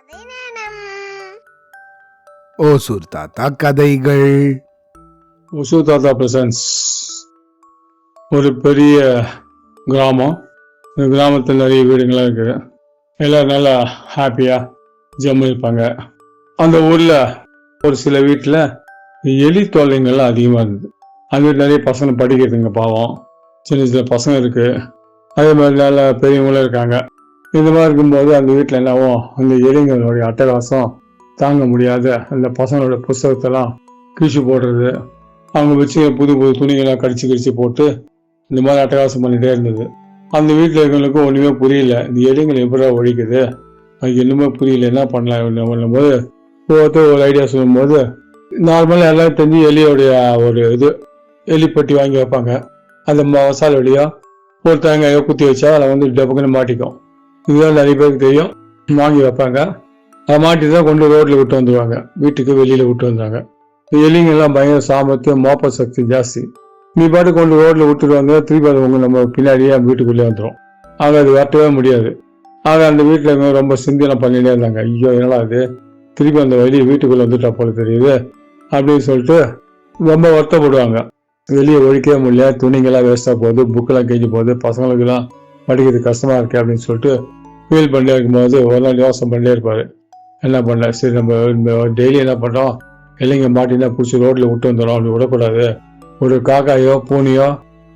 கதை நேரம். ஓசூர் தாத்தா கதைகள். ஓசூர் தாத்தா பிரசன்ஸ். ஒரு பெரிய கிராமம். இந்த கிராமத்தில் நிறைய வீடுங்கள்லாம் இருக்குது. எல்லோரும் நல்லா ஹாப்பியாக ஜம்மு இருப்பாங்க. அந்த ஊரில் ஒரு சில வீட்டில் எலி தொல்லைங்கள்லாம் அதிகமாக இருந்தது. அந்த வீட்டில் நிறைய பசங்க படிக்கிறதுங்க, பாவம் சின்ன சின்ன பசங்க இருக்குது. அதே மாதிரி நல்ல பெரியவங்களும் இருக்காங்க. இந்த மாதிரி இருக்கும்போது அந்த வீட்டில் என்னவோ அந்த எலிங்களுடைய அட்டகாசம் தாங்க முடியாத அந்த பசங்களோட புஸ்தகத்தெல்லாம் கிழிச்சு போடுறது, அவங்க வச்சு புது புது துணிகளாக கடிச்சு போட்டு இந்த மாதிரி அட்டகாசம் பண்ணிகிட்டே இருந்தது. அந்த வீட்டில் இருக்கிறவங்களுக்கும் ஒன்றுமே புரியல, இந்த எலிங்களை எப்படா ஒழிக்குது, அதுக்கு இன்னுமே புரியல, என்ன பண்ணலாம் பண்ணும்போது ஒவ்வொருத்தர் ஒரு ஐடியா சொல்லும்போது, நார்மலாக எல்லாம் தெரிஞ்சு எலியோடைய ஒரு எலிப்பட்டி வாங்கி வைப்பாங்க. அந்த மசாலா வழியாக ஒரு தேங்காயோ குத்தி வச்சா அதில் வந்து டப்புக்குன்னு மாட்டிக்கும். இதுதான் நிறைய பேருக்கு தெரியும். வாங்கி வைப்பாங்க. அதை மாட்டி தான் கொண்டு ரோட்டில் விட்டு வந்துடுவாங்க, வீட்டுக்கு வெளியில் விட்டு வந்தாங்க. எலிங்கெல்லாம் பயங்கர சாமர்த்தியம், மோப்ப சக்தி ஜாஸ்தி. நீ பாட்டு கொண்டு ரோட்டில் விட்டுருவாங்க, திருப்பி அது உங்க நம்ம பின்னாடியே வீட்டுக்குள்ளே வந்துடும். ஆக அது வரட்டவே முடியாது. ஆக அந்த வீட்டில் ரொம்ப சிந்தனை பண்ணிட்டே இருந்தாங்க. ஐயோ என்னடா அது, திருப்பி அந்த வழி வீட்டுக்குள்ளே வந்துட்டா போல தெரியுது அப்படின்னு சொல்லிட்டு ரொம்ப வருத்தப்படுவாங்க. வெளியே ஒழிக்கவே முடியல, துணிங்கெல்லாம் வேஸ்ட்டாக போகுது, புக்கெல்லாம் கிழிஞ்சு போகுது, பசங்களுக்கெல்லாம் படிக்கிறது கஷ்டமாக இருக்கு அப்படின்னு சொல்லிட்டு ஃபீல் பண்ணிட்டே இருக்கும்போது ஒரு நாள் யோசனை பண்ணிட்டே இருப்பார். என்ன பண்ண, சரி நம்ம டெய்லி என்ன பண்ணுறோம், இல்லைங்க மாட்டினா பிடிச்சி ரோட்டில் விட்டு வந்துடும், அப்படி விடக்கூடாது. ஒரு காக்காயோ பூனையோ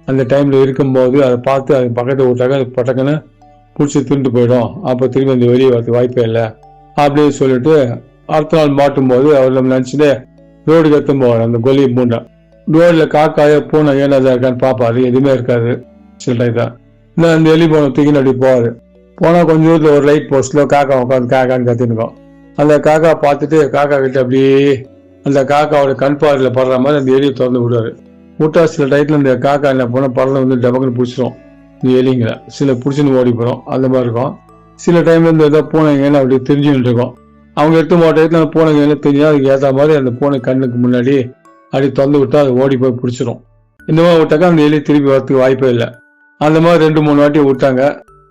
அந்த டைமில் இருக்கும்போது அதை பார்த்து அது பக்கத்தில் விட்டாக்க அது பட்டக்குன்னு பிடிச்சி திண்டு போயிடும், அப்போ திரும்பி அந்த வெளியே வரதுக்கு வாய்ப்பே இல்லை அப்படின்னு சொல்லிட்டு அடுத்த நாள் மாட்டும்போது அவர் நம்ம நினச்சிட்டு ரோடுக்கு எத்தும் போவார். அந்த கொல்லி பூண்டை ரோடில் காக்காயோ பூனை ஏனதா இருக்கான்னு பார்ப்பாரு, எதுவுமே இருக்காது. சில டைத்தான் இன்னும் அந்த எலி போன தூக்கின்னு அப்படி போவார். போனால் கொஞ்சம் தூரத்தில் ஒரு லைட் போஸ்ட்டில் காக்கா உட்காந்து காக்கான்னு கத்தினுக்கோம். அந்த காக்கா பார்த்துட்டு காக்கா கிட்ட அப்படியே அந்த காக்காவோட கண் பார்வையில் படுற மாதிரி அந்த எலியை திறந்து விடுவார். விட்டா சில டைத்தில் இந்த காக்கா என்ன போனால் படல வந்து டபக்குன்னு பிடிச்சிரும் இந்த எலிங்களை, சில பிடிச்சின்னு ஓடி போகிறோம், அந்த மாதிரி இருக்கும். சில டைம்ல இந்த ஏதோ பூனைங்கன்னு அப்படி தெரிஞ்சுன்னு இருக்கும். அவங்க எடுத்து போட்ட இடத்துல அந்த பூனைங்க தெரிஞ்சா அதுக்கு ஏற்ற மாதிரி அந்த பூனை கண்ணுக்கு முன்னாடி அப்படி திறந்து விட்டா அது ஓடி போய் பிடிச்சிரும். இந்த மாதிரி விட்டாக்கா அந்த எலி திருப்பி வரத்துக்கு வாய்ப்பே இல்லை. அந்த மாதிரி 2-3 வாட்டி விட்டாங்க.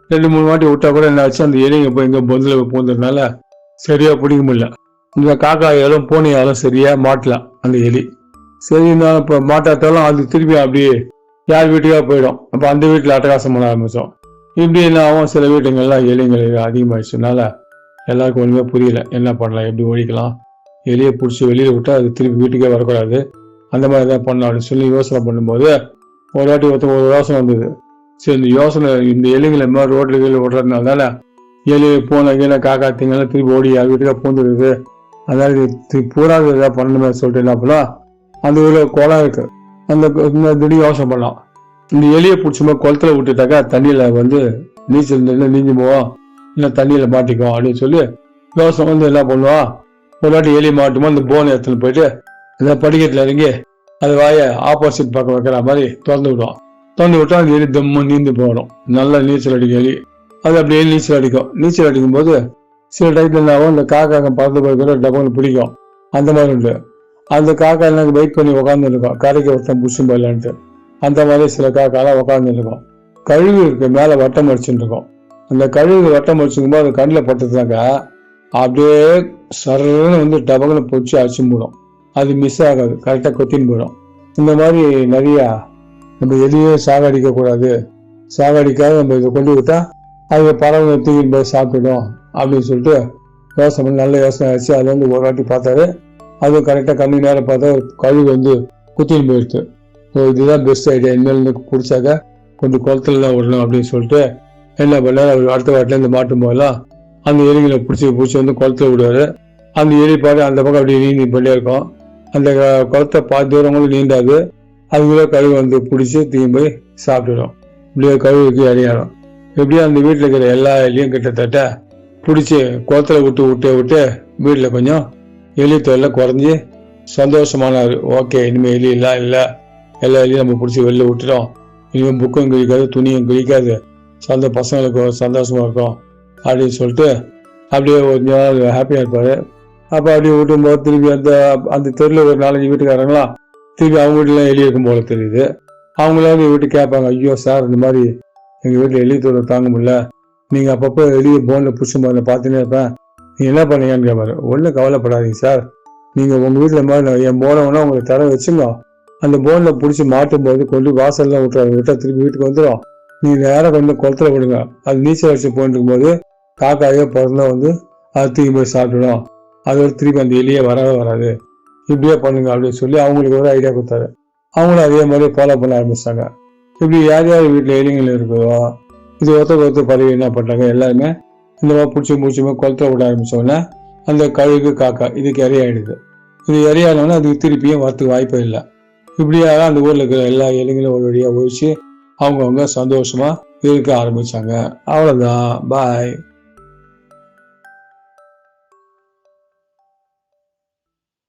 2-3 வாட்டி விட்டா கூட என்ன ஆச்சு, அந்த எலிங்க போய் இங்கே பொந்தில் பூந்ததுனால சரியா பிடிக்க முடியல. இந்த காக்காயாலும் பூனையாலும் சரியா மாட்டலாம் அந்த எலி. சரி இருந்தாலும் இப்போ மாட்டாத்தாலும் அது திருப்பி அப்படியே யார் வீட்டுக்காக போயிடும். அப்போ அந்த வீட்டில் அட்டகாசம் பண்ண ஆரம்பித்தோம். இப்படி என்ன ஆகும், சில வீட்டுங்கள்லாம் எலிங்கள் அதிகமாகிடுச்சுனால எல்லாருக்கும் ஒன்றுமே புரியல, என்ன பண்ணலாம், எப்படி ஒழிக்கலாம், எலியை பிடிச்சி வெளியில் விட்டா அது திருப்பி வீட்டுக்கே வரக்கூடாது, அந்த மாதிரி தான் பண்ணலாம் அப்படின்னு சொல்லி யோசனை பண்ணும்போது ஒரு வாட்டி ஒரு யோசனை வந்தது. சரி இந்த யோசனை இந்த எலிங்களை மாதிரி ரோட்டில் கீழே விடுறதுனால எலி பூனை கீழே காக்கா திங்கெல்லாம் திருப்பி ஓடி யார் வீட்டுக்காக பூந்துருக்குது, அதாவது பூரா ஏதாவது பண்ணணுமே சொல்லிட்டு என்ன பண்ணலாம், அந்த ஊரில் குளம் இருக்கு, அந்த திடீர் யோசனை பண்ணலாம். இந்த எலியை பிடிச்ச குளத்துல விட்டுட்டாக்கா தண்ணியில் வந்து நீச்சல் நீஞ்சி போவோம், இல்லை தண்ணியில் மாட்டிக்கும் அப்படின்னு சொல்லி யோசனை வந்து என்ன பண்ணுவோம். ஒரு வாட்டி எலி மாட்டுமோ அந்த போனை எடுத்துன்னு போயிட்டு அந்த படிக்கட்டில் இறங்கி அது வாயை ஆப்போசிட் பக்கம் வைக்கிற மாதிரி திறந்து விடுவோம். திறந்து விட்டா அந்த எலி தம்மு நீந்து போயிடும். நல்லா நீச்சல் அடிக்கும் எலி. அது அப்படியே நீச்சல் அடிக்கும். நீச்சல் அடிக்கும் போது சில டைத்துல என்னாகும், இந்த காக்கா பறந்து போய் கூட டக்குன்னு பிடிக்கும். அந்த மாதிரி உண்டு. அந்த காக்கா எனக்கு வெயிட் பண்ணி உட்காந்துருக்கும், கரைக்கு ஒருத்தன் புஷும் போயிடலான்ட்டு. அந்த மாதிரி சில காக்காலாம் உட்காந்துருக்கும். கழுகு இருக்கு, மேலே வட்டம் அடிச்சுட்டு இருக்கும். அந்த கழுகு வட்டம் அடிச்சுக்கும் போது அது கண்ணில் பட்டதுனாக்க அப்படியே சரன்னு வந்து டபக்குன்னு பொச்சு அடிச்சு போடும். அது மிஸ் ஆகாது, கரெக்டாக கொத்தின்னு போயிடும். இந்த மாதிரி நிறையா நம்ம எதையே சாகடிக்க கூடாது, சாகடிக்காத நம்ம இதை கொண்டு விட்டா அது பறவை தூக்கிட்டு போய் சாப்பிடும் அப்படின்னு சொல்லிட்டு யோசனை நல்ல யோசனை ஆச்சு. அது வந்து ஒரு வாட்டி பார்த்தாரு, அதுவும் கரெக்டாக கண்ணு நேரம் பார்த்தா கழுகு வந்து குத்தின்னு போயிடுது. ஸோ இதுதான் பெஸ்ட் ஐடியா, இனிமேல் குடிச்சாக்க கொஞ்சம் குளத்துல தான் விடணும் அப்படின்னு சொல்லிட்டு என்ன பண்ணார், அவர் அடுத்த வாட்டிலேருந்து மாட்டும் போதெல்லாம் அந்த எலிகளை பிடிச்சி வந்து குளத்துல விடுவார். அந்த எலி பாடு அந்த பக்கம் அப்படி நீந்தி பண்ணியே இருக்கும். அந்த குளத்தை பார்த்து தூரங்களும் நீண்டாது, அதுக்குள்ளே கழுகு வந்து பிடிச்சி தீயும் போய் சாப்பிட்டுடும். இப்படியே கழுகுக்கு அடியாடும். எப்படியும் அந்த வீட்டில் இருக்கிற எல்லா எலியும் கிட்டத்தட்ட பிடிச்சி குளத்துல விட்டு வீட்டில் கொஞ்சம் எலி தொல்லை குறைஞ்சி சந்தோஷமானார். ஓகே, இனிமேல் எலி இல்லை எல்லா எலியும் நம்ம பிடிச்சி வெளில விட்டுட்டோம், இனிமேல் புக்கும் கிழிக்காது, துணியும் கிழிக்காது, பசங்களுக்கு சந்தோஷமா இருக்கும் அப்படின்னு சொல்லிட்டு அப்படியே ஒரு நாள் ஹாப்பியாக இருப்பார். அப்போ அப்படியே விட்டும்போது திருப்பி அந்த தெருவில் ஒரு 4-5 வீட்டுக்காரங்களாம் திருப்பி அவங்க வீட்டிலாம் எலி இருக்கும் போல தெரியுது. அவங்களாவது வீட்டு கேட்பாங்க, ஐயோ சார் இந்த மாதிரி எங்கள் வீட்டில் எலி தொல்லை தாங்க முடியல, நீங்கள் அப்பப்போ எலியை போனில் பிடிச்சி முதல்ல பார்த்துன்னே இருப்பேன், நீ என்ன பண்ணீங்கன்னு கேட்பாரு. ஒன்றும் கவலைப்படாதீங்க சார், நீங்கள் உங்கள் வீட்டில் மாதிரி என் போனை வேணா உங்களுக்கு தர வச்சுங்க, அந்த போனில் பிடிச்சி மாட்டும் போது கொண்டு வாசல்லாம் விட்டுறாரு, விட்டால் திருப்பி வீட்டுக்கு வந்துடும். நீ நேராக கொண்டு குளத்துல விடுங்க, அது நீச்சல் அடிச்சு போயிட்டு இருக்கும்போது காக்காயோ பிறந்த வந்து அது தூக்கி போய் சாப்பிட்டுடும், அதோட திருப்பி அந்த எலியே வரவே வராது, இப்படியே பண்ணுங்க அப்படின்னு சொல்லி அவங்களுக்கு ஒரு ஐடியா கொடுத்தாரு. அவங்களும் அதே மாதிரி ஃபாலோ பண்ண ஆரம்பிச்சிட்டாங்க. இப்படி யார் யார் வீட்டில் எலிங்கள் இருக்குதோ இது ஒருத்தர் பதவி என்ன பண்ணுறாங்க, எல்லாருமே இந்த மாதிரி பிடிச்சி குளத்துல விட ஆரம்பித்தோடனே அந்த கழுகு காக்கா இதுக்கு இறையாயிடுது. இது இறையானோன்னா அதுக்கு திருப்பியும் வரத்துக்கு வாய்ப்பே இல்லை. இப்படியாக அந்த ஊரில் இருக்கிற எல்லா எலிங்களும் ஒரு வழியாக ஒழிச்சு அவங்கவுங்க சந்தோஷமாக இருக்க ஆரம்பித்தாங்க. அவ்வளோதான், பாய்.